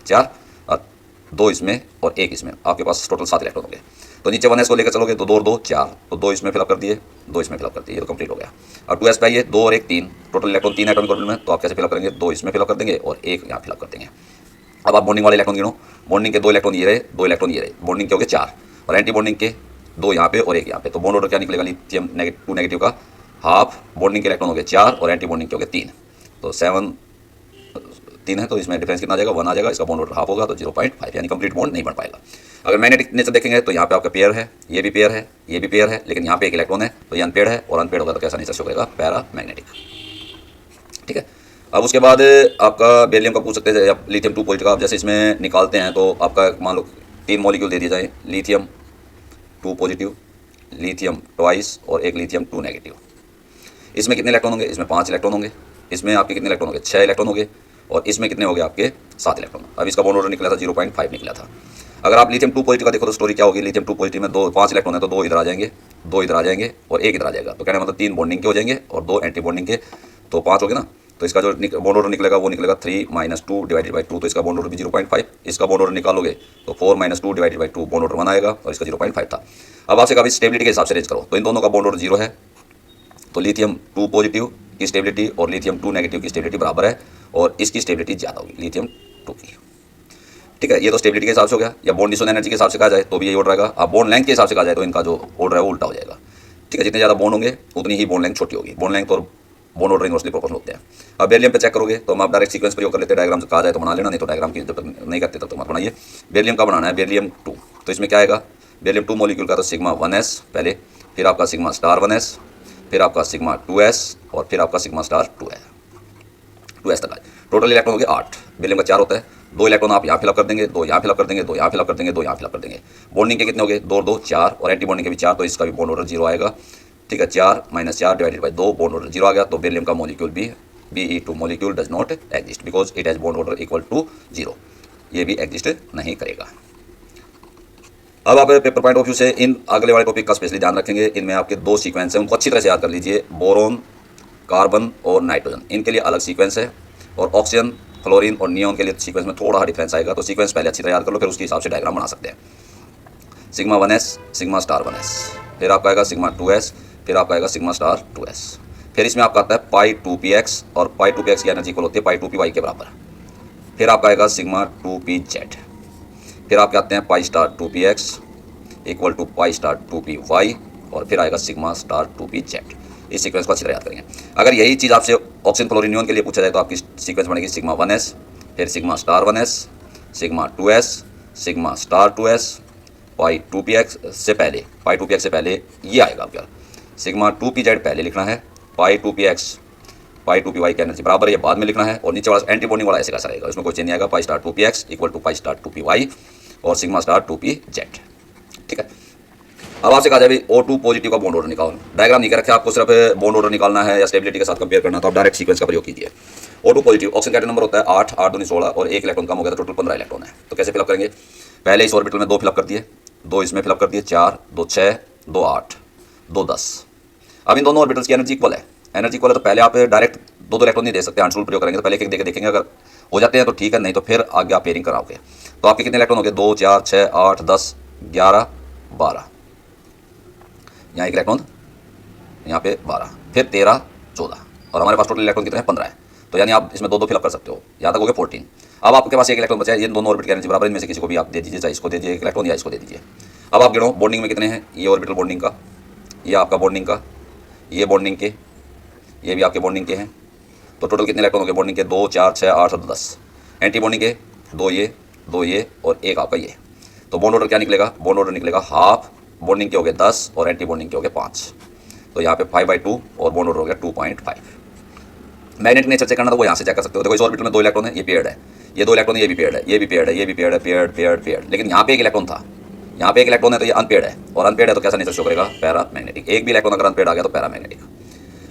4 और 2 इसमें और 1 इसमें, आपके पास टोटल 7 इलेक्ट्रॉन हो गए। तो नीचे 1s को लेकर चलोगे तो 2 और 2 4, तो 2 इसमें फिलअप कर दिए, 2 इसमें फिलअप कर दिए, ये तो कंप्लीट हो गया। अब 2s पे आइए, 2 और 1 3, टोटल इलेक्ट्रॉन 3 एटॉमिक ऑर्बिटल में। तो आप कैसे फिलअप करेंगे, 2 इसमें फिलअप कर देंगे और 1 यहाँ फिलअप कर देंगे। अब आप बॉन्डिंग वाले इलेक्ट्रॉन गिनो, बॉन्डिंग के 2 इलेक्ट्रॉन ये रहे, 2 इलेक्ट्रॉन ये रहे, बॉन्डिंग के हो गए 4 और एंटी बॉन्डिंग के 2 यहाँ पे और 1 यहाँ पे। तो बॉन्ड ऑर्डर क्या निकलेगा, लिथियम 2 नेगेटिव का हाफ, बॉन्डिंग के इलेक्ट्रॉन हो गए 4 और एंटी बॉन्डिंग के हो गए 3। तो 7 3 है, तो इसमें डिफरेंस कितना आ जाएगा, 1 आ जाएगा। इसका बॉन्ड ऑर्डर हाफ होगा, तो 0.5, यानी कंप्लीट बॉन्ड नहीं बन पाएगा। अगर मैग्नेटिक नेचर देखेंगे तो यहाँ पे आपका पेयर है, ये भी पेयर है, ये भी पेयर है, लेकिन यहाँ पे एक इलेक्ट्रॉन है, तो ये अनपेयर्ड है, और अनपेयर्ड होगा तो कैसा नेचर शो करेगा, पैरा मैग्नेटिक। ठीक है। अब उसके बाद आपका बेरिलियम का पूछ सकते हैं, या लिथियम 2 पॉजिटिव का। आप जैसे इसमें निकालते हैं तो आपका मान लो 3 मॉलिक्यूल दे दिए जाए, लिथियम 2 पॉजिटिव, लिथियम ट्वाइस और एक लिथियम 2 नेगेटिव। इसमें कितने इलेक्ट्रॉन होंगे, इसमें 5 इलेक्ट्रॉन होंगे, इसमें आपके कितने इलेक्ट्रॉन होंगे, 6 इलेक्ट्रॉन होंगे, और इसमें कितने हो गए आपके 7 इलेक्ट्रॉन। अब इसका बॉन्ड ऑर्डर निकला था 0.5 निकला था। अगर आप लिथियम 2 पॉजिटिव का देखो तो स्टोरी क्या होगी, लिथियम 2 पॉजिटिव में 5 इलेक्ट्रॉन है, तो 2 इधर आ जाएंगे, 2 इधर आ जाएंगे और 1 इधर आ जाएगा। तो कहने मतलब 3 बॉन्डिंग के हो जाएंगे और 2 एंटी बॉन्डिंग के, तो 5 हो गए ना। तो इसका जो बॉन्ड ऑर्डर निकलेगा वो निकलेगा 3 - 2 डिवाइडेड बाई 2, तो इसका बॉन्ड ऑर्डर भी 0.5। इसका बॉन्ड ऑर्डर निकालोगे तो 4 - 2 डिवाइडेड बाई 2, बॉन्ड ऑर्डर 1 आएगा और इसका 0.5 था। अब आपसे कभी स्टेबिलिटी के हिसाब से रेंज करो, तो इन दोनों का बॉन्ड ऑर्डर 0 है, तो लिथियम 2 पॉजिटिव की स्टेबिलिटी और लिथियम 2 नेगेटिव की स्टेबिलिटी बराबर है, और इसकी स्टेबिलिटी ज़्यादा होगी लिथियम 2 की। ठीक है, ये तो स्टेबिलिटी के हिसाब से हो गया। या बॉन्ड डिसोन एनर्जी के हिसाब से कहा जाए तो भी यही ऑर्डर आएगा। अब बॉन्ड लेंथ के हिसाब से कहा जाए तो इनका जो ऑर्डर है वो उल्टा हो जाएगा। ठीक है, जितने ज़्यादा बॉन्ड होंगे उतनी ही बॉन्ड लेंथ छोटी होगी। बॉन्ड लेंथ और बॉन्ड ऑर्डर इनवर्सली प्रोपोर्शनल होते हैं। अब बेरिलियम पे चेक करोगे तो हम आप डायरेक्ट सीक्वेंस प्रयोग कर लेते हैं, डायग्राम कहा जाए तो बना लेना, नहीं तो डायग्राम की जब तक नहीं करते तब तक मत बनाइए। बेरिलियम का बनाना है, बेरिलियम 2, तो इसमें क्या आएगा, बेरिलियम 2 मॉलिक्यूल का तो सिग्मा 1s पहले, फिर आपका सिग्मा स्टार 1s, फिर आपका सिग्मा 2s और फिर आपका सिग्मा स्टार 2s तक आए। टोटल इलेक्ट्रॉन हो गए 8। बेरिलियम का 4 होता है, 2 इलेक्ट्रॉन आप यहाँ फिलअप कर देंगे, 2 यहाँ फिलअप कर देंगे, 2 यहाँ फिलअप कर देंगे, 2 यहाँ फिलअप कर देंगे। बॉन्डिंग के कितने हो गए, 2 2 4 और एंटी बॉन्डिंग के भी 4, तो इसका भी बॉन्ड ऑर्डर 0 आएगा। ठीक है, 4 - 4 डिवाइडेड बाई 2, बॉन्ड ऑर्डर 0 आ गया। तो बेरिलियम का मॉलिक्यूल भी Be2 molecule does not exist because it has bond order equal to 0, ये भी एग्जिस्ट नहीं करेगा। अब आप पेपर पॉइंट ऑफ व्यू से इन अगले वाले टॉपिक का स्पेशली ध्यान रखेंगे। इनमें आपके 2 सीक्वेंस हैं, उनको अच्छी तरह से याद कर लीजिए, बोरोन, कार्बन और नाइट्रोजन, इनके लिए अलग सीक्वेंस है, और ऑक्सीजन, फ्लोरीन और नियॉन के लिए सीक्वेंस में थोड़ा डिफरेंस आएगा। तो सीक्वेंस पहले अच्छी तरह याद कर लो, फिर उसके हिसाब से डायग्राम बना सकते हैं। Sigma 1s, sigma star 1s, फिर आपका आएगा सिग्मा 2s, फिर आपका आएगा सिग्मा स्टार 2s। फिर इसमें आपका आता है पाई 2px, और पाई 2px की एनर्जी इक्वल होती है पाई 2py के बराबर। फिर आपका आएगा सिग्मा 2pz, फिर आपके आते हैं pi star 2px equal to pi star 2py, और फिर आएगा सिग्मा स्टार 2pz। इस सीक्वेंस को अच्छी तरह याद करेंगे। अगर यही चीज़ आपसे ऑक्सीजन, फ्लोरीन, नियॉन के लिए पूछा जाए तो आपकी सीक्वेंस बनेगी सिग्मा 1s, फिर sigma star 1s, sigma 2s, sigma star 2s, पाई 2px से पहले, पाई 2px से पहले ये आएगा आपका सिग्मा 2pz पहले लिखना है, पाई 2px पाई 2py की एनर्जी बराबर, ये बाद में लिखना है, और नीचे वाला एंटी बॉन्डिंग वाला ऐसे कैसा रहेगा, इसमें कोई चेंज नहीं आएगा, pi star 2px equal to pi star 2py और सिग्मा स्टार 2pz। ठीक है, अब आपसे कहा जाए भाई O2 पॉजिटिव का बॉन्ड ऑर्डर निकालो। डायग्राम नहीं कर रखा, आपको सिर्फ बॉन्ड ऑर्डर निकालना है या स्टेबिलिटी के साथ कंपेयर करना, तो आप डायरेक्ट सीक्वेंस का प्रयोग कीजिए। O2 पॉजिटिव, ऑक्सीजन का एटम नंबर होता है 8, 8 दूनी 16 और 1 इलेक्ट्रॉन कम हो गया, तो टोटल 15 इलेक्ट्रॉन है। तो कैसे फिलअप करेंगे, पहले इस ऑर्बिटल में 2 फिलअप कर दिए, 2 इसमें फिलअप कर दिए, 4 2 6 2 8 2 10। अब इन दोनों ऑर्बिटल्स की एनर्जी इक्वल है, एनर्जी इक्वल है, तो पहले आप डायरेक्ट 2 इलेक्ट्रॉन नहीं दे सकते, आंसर प्रयोग करेंगे, तो पहले एक देखेंगे, अगर हो जाते हैं तो ठीक है, नहीं तो फिर आगे आप पेयरिंग कराओगे। तो आपके कितने इलेक्ट्रॉन हो गए, 2 4 6 8 10 11 12, यहाँ एक इलेक्ट्रॉन, यहाँ पे 12, फिर 13 14, और हमारे पास टोटल इलेक्ट्रॉन कितने हैं, 15 है। तो यानी आप इसमें 2 फिलअप कर सकते हो, यहाँ तक हो गए 14। अब आपके पास एक इलेक्ट्रॉन बचा है, ये दोनों ऑर्बिट की एनर्जी बराबर, इनमें से किसी को भी आप दे दीजिए, चाहे इसको दे दीजिए एक इलेक्ट्रॉन या इसको दे दीजिए। अब आप गिनो बॉन्डिंग में कितने हैं, ये ऑर्बिटल बॉन्डिंग का, ये आपका बॉन्डिंग का, ये बॉन्डिंग के, ये भी आपके बॉन्डिंग के हैं। तो टोटल कितने इलेक्ट्रॉन हो गए बॉन्डिंग के, 2 4 6 8 और 10। एंटी बॉन्डिंग के 2 ये 2 ये और एक आपका ये। तो बॉन्ड ऑर्डर क्या निकलेगा, बॉन्ड ऑर्डर निकलेगा हाफ, बॉन्डिंग के हो गए 10 और एंटी बॉन्डिंग के हो गए 5। तो यहाँ पे 5/2 और बॉन्ड ऑर्डर हो गया 2.5। मैग्नेटिक नेचर चेक करना तो वो यहाँ से चेक कर सकते हो। देखो इस ऑर्बिटल में 2 इलेक्ट्रॉन है, ये पेयर्ड है, ये 2 इलेक्ट्रॉन है, ये भी पेयर्ड है, ये भी पेयर्ड है, ये भी पेयर्ड है, पेयर्ड पेयर्ड पेयर्ड। लेकिन यहाँ पे एक इलेक्ट्रॉन था, यहाँ पे एक इलेक्ट्रॉन है, तो ये अनपेयर्ड है, और अनपेयर्ड है तो कैसा नेचर शो करेगा, पैरा मैग्नेटिक। एक भी इलेक्ट्रॉन अगर अनपेयर्ड आ गया तो पैरा मैग्नेटिक।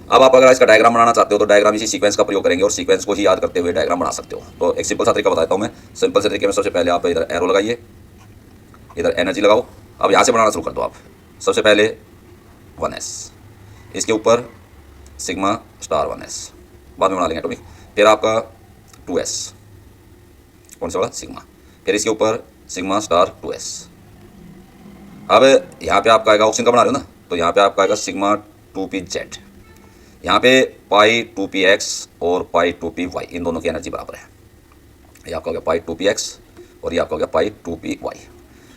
अब आप अगर इसका डायग्राम बनाना चाहते हो तो डायग्राम इसी सीक्वेंस का प्रयोग करेंगे और सीक्वेंस को ही याद करते हुए डायग्राम बना सकते हो। तो एक सिंपल सा तरीका बताता हूँ मैं। सिंपल से तरीके में सबसे पहले आप इधर एरो लगाइए, इधर एनर्जी लगाओ। अब यहाँ से बनाना शुरू कर दो आप। सबसे पहले 1s, इसके ऊपर सिग्मा स्टार 1s, बाद में बना लेंगे एटॉमिक। फिर आपका 2s, कौन सा वाला, सिग्मा। फिर इसके ऊपर सिग्मा स्टार 2s। अब यहाँ पे आपका आएगा, ऑक्सीजन का बना रहे हो ना, तो यहाँ पे आपका आएगा सिग्मा 2pz। यहाँ पे पाई 2px और पाई 2py, इन दोनों की एनर्जी बराबर है। ये आपका हो गया पाई 2px और ये आपका हो गया पाई 2py।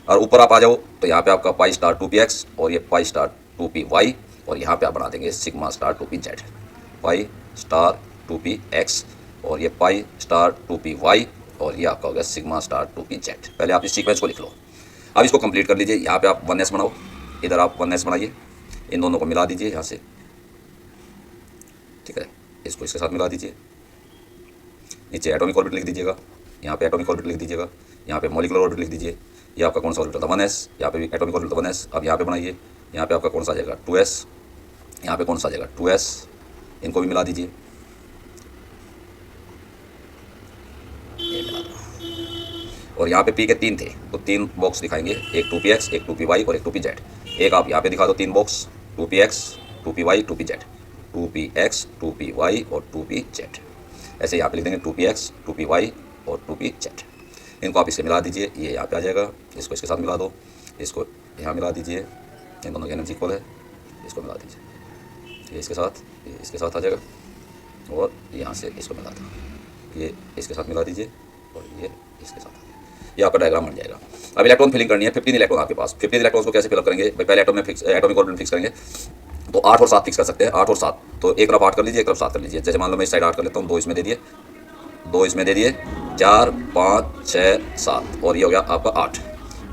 और ऊपर आप आ जाओ तो यहाँ पे आपका पाई स्टार 2px और ये पाई स्टार 2py, और यहाँ पे आप बना देंगे सिग्मा स्टार 2pz, पाई स्टार 2px और ये पाई स्टार 2py, और ये आपका हो गया सिग्मा स्टार 2pz। पहले आप इस सीक्वेंस को लिख लो। अब इसको कंप्लीट कर लीजिए। यहाँ पे आप 1s बनाओ, इधर आप 1s बनाइए, इन दोनों को मिला दीजिए यहाँ से, ठीक है। इसको इसके साथ मिला दीजिए। नीचे एटॉमिक ऑर्बिटल लिख दीजिएगा, यहाँ पे एटॉमिक ऑर्बिटल लिख दीजिएगा, यहाँ पे मॉलिक्यूलर ऑर्बिटल लिख दीजिए। ये आपका कौन सा ऑर्बिटल था, 1s, यहाँ पे भी एटॉमिक ऑर्बिटल 1s। अब यहाँ पे बनाइए, यहाँ पे आपका कौन सा आ जाएगा, 2s, यहाँ पे कौन सा आ जाएगा, 2s, इनको भी मिला दीजिए। और यहाँ पे पी के 3 थे तो 3 बॉक्स दिखाएंगे, एक 2px, एक 2py और एक 2pz। एक आप यहाँ पे दिखा दो 3 box, 2px, 2py, 2pz, 2px, 2py और 2pz। ऐसे यहाँ पे लिख देंगे 2px, 2py और 2pz। इनको आप इससे मिला दीजिए, ये यहाँ पे आ जाएगा। इसको इसके साथ मिला दो, इसको यहाँ मिला दीजिए, इन दोनों की एनर्जी इक्वल है, इसको मिला दीजिए। ये इसके साथ आ जाएगा, और यहाँ से इसको मिला दो, ये इसके साथ मिला दीजिए, और ये इसके साथ आ जाएगा। ये आपका डायग्राम बन जाएगा। अब इलेक्ट्रॉन फिलिंग करनी है, 15 इलेक्ट्रॉन आपके पास। 15 इलेक्ट्रॉन को कैसे फिलअप करेंगे, पहले एटॉमिक ऑर्बिटल फिक्स करेंगे, तो 8 और 7 फिक्स कर सकते हैं। 8 और 7, तो एक तरफ 8 कर लीजिए, एक तरफ 7 कर लीजिए। जैसे मान लो मैं इस साइड 8 कर लेता हूँ, 2 इसमें दे दिए, 2 इसमें दे दिए, 4 5 6 7, और ये हो गया आपका 8।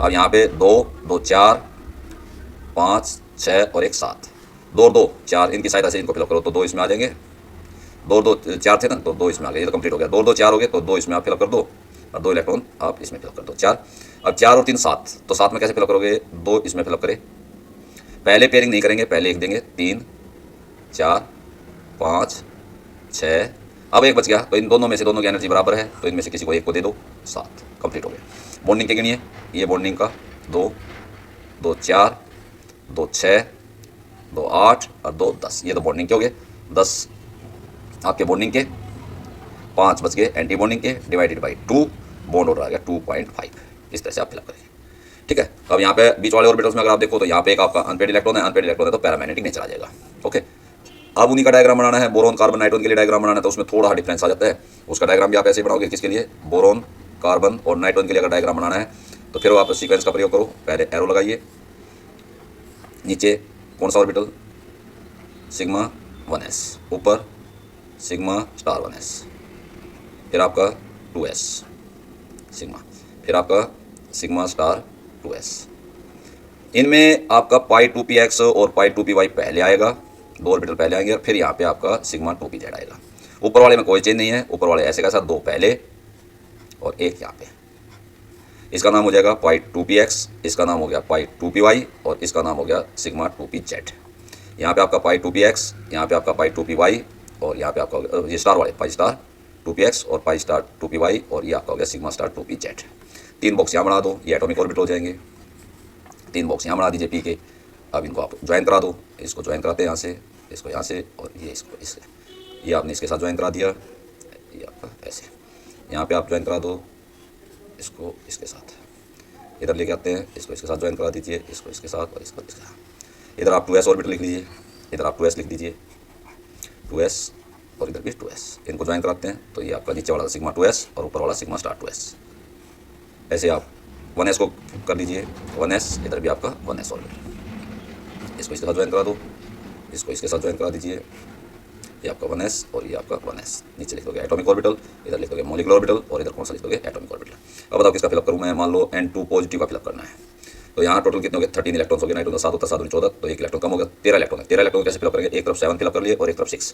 अब यहाँ पे 2 2 4 5 6 और एक 7, 2 और 2 4, इनकी सहायता से इनको फिलअप करो तो 2 इसमें आ जाएंगे। 2 और 2 4 थे ना, तो 2 इसमें आ गए, ये तो कंप्लीट हो गया। 2 और 2 4 हो गए, तो 2 इसमें आप फिलअप कर दो, और 2 इलेक्ट्रॉन आप इसमें फिलअप कर दो, 4। अब 4 और 3 7, तो 7 में कैसे फिलअप करोगे, 2 इसमें फिलअप करें। पहले पेयरिंग नहीं करेंगे, पहले एक देंगे, 3 4 5 6। अब एक बच गया, तो इन दोनों में से दोनों की एनर्जी बराबर है, तो इनमें से किसी को एक को दे दो, 7, कंप्लीट हो गया। बॉन्डिंग के गिनिए, ये बॉन्डिंग का 2 2 4 2 6 2 8 और 2 10, ये तो बॉन्डिंग के हो गए। 10 आपके बॉन्डिंग के, 5 बच गए एंटी बॉन्डिंग के, डिवाइडेड बाई 2, बॉन्ड ऑर्डर आ गया 2.5। इस तरह से आप फिलअप करेंगे, ठीक है। अब यहाँ पे बीच वाले ऑर्बिटल्स में अगर आप देखो तो यहाँ पे एक आपका अनपेड इलेक्ट्रॉन है, तो पैरामैग्नेटिक नेचर आ जाएगा, ओके। अब उन्हीं का डायग्राम बनाना है, बोरोन कार्बन नाइट्रोजन के लिए डायग्राम बनाना है, तो उसमें थोड़ा डिफरेंस आ जाता है। उसका डायग्राम भी आप ऐसे बनाओगे, किसके लिए, बोरोन कार्बन और नाइट्रोजन के लिए अगर डायग्राम बनाना है, तो फिर आप सीक्वेंस का प्रयोग करो। पहले एरो लगाइए, नीचे कौन सा ऑर्बिटल, सिग्मा 1s, ऊपर सिग्मा स्टार 1s, फिर आपका 2s सिग्मा, फिर आपका सिग्मा स्टार 2s। इनमें आपका पाई 2px और पाई 2py पहले आएगा, 2 ऑर्बिटल पहले आएंगे, और फिर यहाँ पे आपका सिग्मा 2pz आएगा। ऊपर वाले में कोई चेंज नहीं है, ऊपर वाले ऐसे का साथ 2 पहले और एक यहाँ पे। इसका नाम हो जाएगा पाई 2px, इसका नाम हो गया पाई 2py, और इसका नाम हो गया सिग्मा 2pz। यहाँ पे आपका पाई 2px, यहाँ पे आपका पाई 2py, और यहाँ पे आपका ये स्टार वाले पाई स्टार 2px और पाई स्टार 2py, और ये आपका हो गया सिग्मा स्टार 2pz। 3 बॉक्स यहाँ बना दो, ये एटॉमिक ऑर्बिटल हो जाएंगे। 3 बॉक्स यहाँ बना दीजिए पी के। अब इनको आप ज्वाइन करा दो, इसको ज्वाइन कराते हैं यहाँ से, इसको यहाँ से, और ये इसको इससे, ये आपने इसके साथ ज्वाइन करा दिया, ये आपका ऐसे। यहाँ पे आप ज्वाइन करा दो इसको इसके साथ, इधर लेके आते हैं, इसको इसके साथ ज्वाइन करा दीजिए, इसको इसके साथ और इसको इसके साथ। इधर आप 2s ऑर्बिटल लिख लीजिए, इधर आप 2s लिख दीजिए, 2s और इधर भी 2s, इनको ज्वाइन कराते हैं, तो ये आपका नीचे वाला सिग्मा 2s और ऊपर वाला सिग्मा स्टार 2s। ऐसे आप 1s को कर लीजिए, 1s, इधर भी आपका 1s ऑर्बिटल, इसको इसके साथ ज्वाइन करा दो, इसको इसके साथ ज्वाइन करा दीजिए, ये आपका 1s और ये आपका 1s। नीचे लिख दोगे एटॉमिक ऑर्बिटल, इधर लिख दोगे मॉलिक्यूलर ऑर्बिटल, और इधर कौन सा लिख दोगे, एटॉमिक ऑर्बिटल। अब बताओ किसका फिलअप करूँ मैं, मान लो N2 पॉजिटिव का फिलअप करना है, तो यहाँ टोटल कितने हो गए, 13 इलेक्ट्रॉन हो गए। नाइट्रोजन 7 होता है, 7 और 14, तो एक इलेक्ट्रॉन कम हो गया, 13 इलेक्ट्रॉन है। 13 इलेक्ट्रॉन कैसे फिलअप करेंगे, एक तरफ 7 फिलअप कर लिए और एक तरफ 6,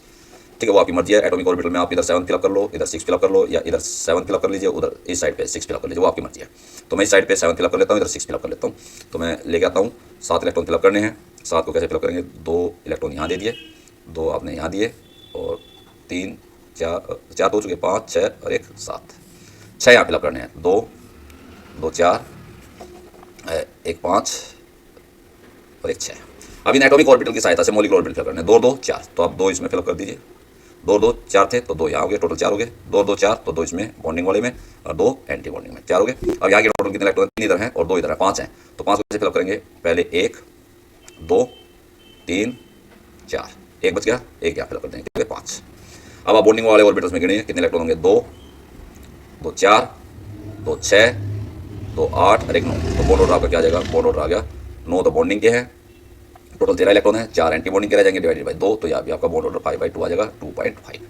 ठीक है, वो आपकी मर्जी है। एटॉमिक ऑर्बिटल में आप इधर 7 फिलअप कर लो, इधर 6 फिलअप कर लो, या इधर 7 फिलअप कर लीजिए, उधर इस साइड पे 6 फिलअप कर लीजिए, वो आपकी मर्जी है। तो मैं इस साइड पे 7 फिलअप कर लेता हूँ, इधर 6 फिलअप कर लेता हूँ। तो मैं लेके आता हूँ, 7 इलेक्ट्रॉन फिलअप करने हैं। 7 को कैसे फिलअप करेंगे, 2 इलेक्ट्रॉन यहाँ दे दिए, 2 आपने यहाँ दिए और 3 4 4 तो हो चुके, 5 6 और 1 7, 6 यहाँ फिलअप करने हैं। 2 2 4 1 5 और 1 6। अब इन एटॉमिक ऑर्बिटल की सहायता से मॉलिक्यूलर ऑर्बिटल फिल करने हैं। 2 2 4, तो आप 2 इसमें फिलअप कर दीजिए। 2 2 4 थे तो 2 यहाँ हो गए, टोटल 4 हो गए। 2 2 4 तो 2 इसमें बॉन्डिंग वाले में और 2 एंटी बॉन्डिंग में, 4 हो गए। अब यहाँ के टोटल कितने इलेक्ट्रॉन, 3 इधर हैं और 2 इधर हैं, 5 हैं। तो 5 को कैसे फिलअप करेंगे, पहले 1 2 3 4, 1 बच गया, 1 यहाँ फिलअप कर देंगे, 5। अब आप बॉन्डिंग वाले ऑर्बिटल्स में गिनिए कितने इलेक्ट्रॉन होंगे, 2 2 4 2 6 2 8 और 1 9। तो बॉन्ड ऑर्डर आपका क्या आ जाएगा, बॉन्ड ऑर्डर आ गया 9 तो बॉन्डिंग के हैं, टोटल 13 इलेक्ट्रॉन है, 4 एंटी बॉन्डिंग के रह जाएंगे डिवाइडेड बाई 2, तो यहाँ भी आपका बॉन्ड ऑर्डर 5/2 आ जाएगा, 2.5।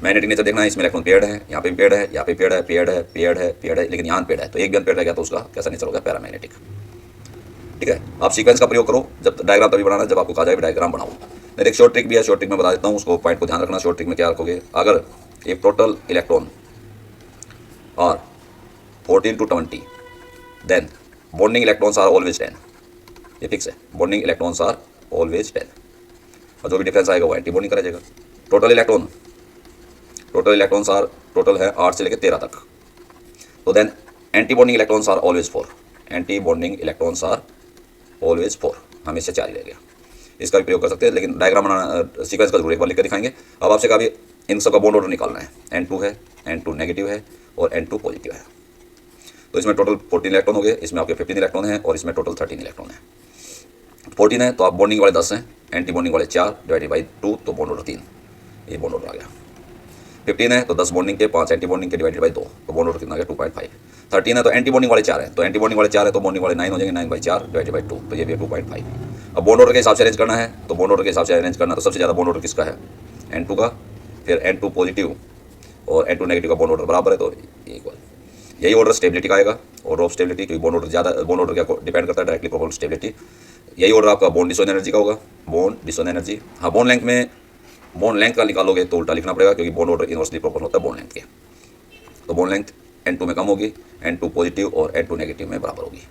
मैग्नेटिक नेचर देखना है, इसमें इलेक्ट्रॉन पेयर्ड है, यहाँ पे भी पेयर्ड है, यहाँ पे पेयर्ड है, पेयर्ड है, पेयर्ड है, पेयर्ड है, लेकिन यहाँ पेयर्ड है, तो एक भी अनपेयर्ड रह गया तो उसका कैसा नेचर होगा, पैरामैग्नेटिक। ठीक है, आप सीक्वेंस का प्रयोग करो, जब डायग्राम तभी बनाना जब आपको कहा जाए डायग्राम बनाओ। नहीं, एक शॉर्ट ट्रिक भी है, शॉर्ट ट्रिक में बता देता हूँ, उसको पॉइंट को ध्यान रखना। शॉर्ट ट्रिक में क्या रखोगे, अगर एक टोटल इलेक्ट्रॉन और 14 to 20, then bonding electrons are always 10, ये फिक्स है, बॉन्डिंग इलेक्ट्रॉन्स आर ऑलवेज 10, और जो भी डिफरेंस आएगा वो एंटी बॉन्डिंग का रह जाएगा। टोटल इलेक्ट्रॉन्स आर, टोटल है 8 से लेकर 13 तक, तो then anti bonding electrons are always 4, anti bonding electrons are always 4, हमेशा 4 ही रह गया। इसका भी प्रयोग कर सकते हैं, लेकिन डायग्राम बनाना सीक्वेंस का जरूर एक बार लिख कर दिखाएंगे। अब आपसे कभी इन सब का बॉन्ड ऑर्डर निकालना है, N2 है, N2 नेगेटिव है और N2 पॉजिटिव है। तो इसमें टोटल 14 इलेक्ट्रॉन हो गए, इसमें आपके 15 इलेक्ट्रॉन हैं और इसमें टोटल 13 इलेक्ट्रॉन है। 14 है तो आप बॉन्डिंग वाले 10 हैं, एंटी बॉन्डिंग वाले 4 डिवाइडेड बाई 2, तो बॉन्ड ऑर्डर 3, ये बॉन्ड ऑर्डर आ गया। 15 है तो 10 बॉन्डिंग के, 5 एंटी बॉन्डिंग के डिवाइडेड बाई 2, तो बॉन्ड ऑर्डर कितना आ गया, 2.5। 13 है तो एंटी बॉन्डिंग वाले 4 हैं, तो एंटी बॉन्डिंग वाले 4 है तो बॉन्डिंग वाले 9 हो जाएंगे, 9/4 डिवाइडेड बाई 2, तो ये भी 2.5। अब बॉन्ड ऑर्डर के हिसाब से अरेंज करना है, तो बॉन्ड ऑर्डर के हिसाब से अरेंज करना, तो सबसे ज़्यादा बॉन्ड ऑर्डर किसका है, N2 का, फिर N2 पॉजिटिव और N2 नेगेटिव का बॉन्ड ऑर्डर बराबर है, तो इक्वल। यही ऑर्डर स्टेबिलिटी का आएगा, ऑर्डर ऑफ स्टेबिलिटी, क्योंकि बॉन्ड ऑर्डर ज़्यादा, बॉन्ड ऑर्डर क्या डिपेंड करता है, डायरेक्टली प्रोपोर्शनल स्टेबिलिटी। यही ऑर्डर आपका बॉन्ड डिसोन एनर्जी का होगा, बॉन्ड डिसोन एनर्जी। हाँ, बॉन्ड लेंथ में, बॉन्ड लेंथ का निकालोगे तो उल्टा लिखना पड़ेगा, क्योंकि बॉन्ड ऑर्डर इनवर्सली प्रोपोर्शनल होता है बॉन्ड लेंथ के। तो बॉन्ड लेंथ N2 में कम होगी, N2 पॉजिटिव और N2 नेगेटिव में बराबर होगी।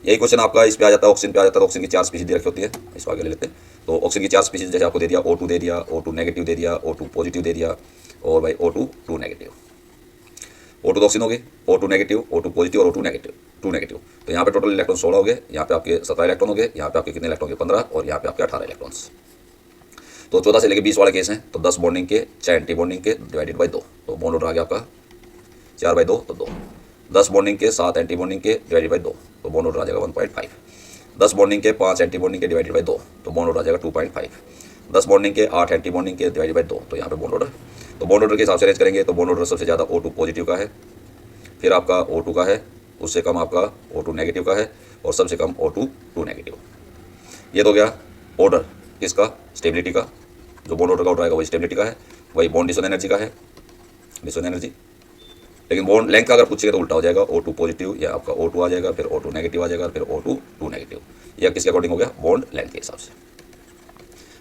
यही क्वेश्चन आपका इस पे आ जाता है, ऑक्सीजन पे आ जाता है। ऑक्सीजन की 4 स्पीशीज दे रखी होती है, इसको आगे ले लेते हैं। तो ऑक्सीजन की 4 स्पीशीज जैसे आपको दे दिया, O2 दे दिया, O2 नेगेटिव दे दिया, O2 पॉजिटिव दे दिया और भाई O2 2 नेगेटिव। O2 तो ऑक्सीजन हो गई, O2 नेगेटिव, O2 पॉजिटिव और O2 नेगेटिव, 2 नेगेटिव। तो यहाँ पे टोटल इलेक्ट्रॉन 16 हो गए, यहाँ पे आपके 17 इलेक्ट्रॉन हो गए, यहाँ पे आपके कितने इलेक्ट्रॉन के 15 और यहाँ पे आपके 18 इलेक्ट्रॉन्स। तो 14 से लेकर 20 वाले केस हैं, तो 10 बॉन्डिंग के, 6 एंटी बॉन्डिंग के डिवाइडेड बाई 2, तो बॉन्ड ऑर्डर आ गया आपका 4/2, तो 2। 10 बॉन्डिंग के, 7 एंटी बॉन्डिंग के डिवाइडेड बाई 2, तो बॉन्ड ऑर्डर आ जाएगा 1.5। 10 बॉन्डिंग के, 5 एंटी बॉन्डिंग के डिवाइडेड बाई 2, तो बॉन्ड ऑर्डर आ जाएगा 2.5। 10 बॉन्डिंग के, 8 एंटी बॉन्डिंग के डिवाइडेड बाई 2, तो यहाँ पे बॉन्ड ऑर्डर। तो बॉन्ड ऑर्डर के हिसाब से अरेंज करेंगे, तो बॉन्ड ऑर्डर सबसे ज़्यादा O2 पॉजिटिव का है, फिर आपका O2 का है, उससे कम आपका O2 नेगेटिव का है और सबसे कम O2 2 नेगेटिव। ये तो गया ऑर्डर किसका, स्टेबिलिटी का। जो बॉन्ड ऑर्डर का ऑर्डर आएगा वही स्टेबिलिटी का है, वही बॉन्ड डिसोन एनर्जी का है, डिसोन एनर्जी। लेकिन बॉन्ड लेंथ का अगर पूछेगा तो उल्टा हो जाएगा, O2 पॉजिटिव या आपका O2 आ जाएगा, फिर O2 नेगेटिव आ जाएगा, फिर O2 2 नेगेटिव। यह किसके अकॉर्डिंग हो गया, बॉन्ड लेंथ के हिसाब से।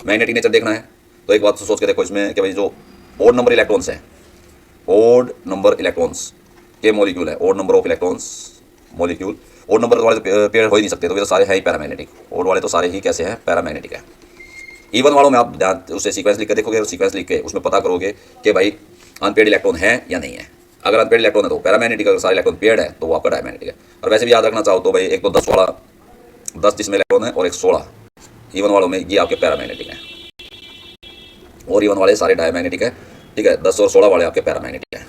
मैग्नेटिक नेचर देखना है, तो एक बात सोच के देखो इसमें कि भाई जो ओड नंबर इलेक्ट्रॉन्स हैं, ओड नंबर इलेक्ट्रॉन्स के मॉलिक्यूल है, odd number of electrons molecule. Odd number वाले तो पेयर हो ही नहीं सकते, तो वे तो सारे हैं ही पैरामैग्नेटिक। ओड वाले तो सारे ही कैसे हैं, पैरामैग्नेटिक है। इवन वालों में आप ध्यान उससे सीक्वेंस लिख के देखोगे, और सीक्वेंस लिख के उसमें पता करोगे कि भाई अनपेयर्ड इलेक्ट्रॉन है या नहीं है। अगर अनपेयर्ड इलेक्ट्रॉन है तो पैरामैग्नेटिक, अगर सारे इलेक्ट्रॉन पेयर्ड है तो वो आपका डायमैग्नेटिक है। और वैसे भी याद रखना चाहो तो भाई एक तो 10 वाला 10 जिसमें इलेक्ट्रॉन है और एक 16 इवन वालों में, ये आपके पैरामैग्नेटिक है और इवन वाले सारे डायमैग्नेटिक है। ठीक है, 10 और 16 वाले आपके पैरामैग्नेटिक है।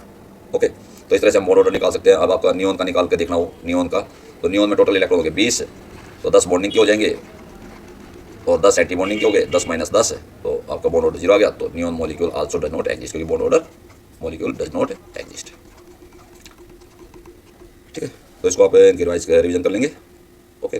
ओके, तो इस तरह से हम बॉन्ड ऑर्डर निकाल सकते हैं। अब आपका नियॉन का निकाल के देखना हो, नियॉन का, तो नियॉन में टोटल इलेक्ट्रॉन हो गए 20, तो 10 बॉन्डिंग के हो जाएंगे और 10 एंटी बॉन्डिंग के हो गए, 10 - 10 है तो आपका बॉन्ड ऑर्डर 0 आ गया। तो neon molecule also does not exist, क्योंकि bond order molecule does not exist. ठीक है, तो इसको आप इनकी रिवाइज रिवीजन कर लेंगे। ओके।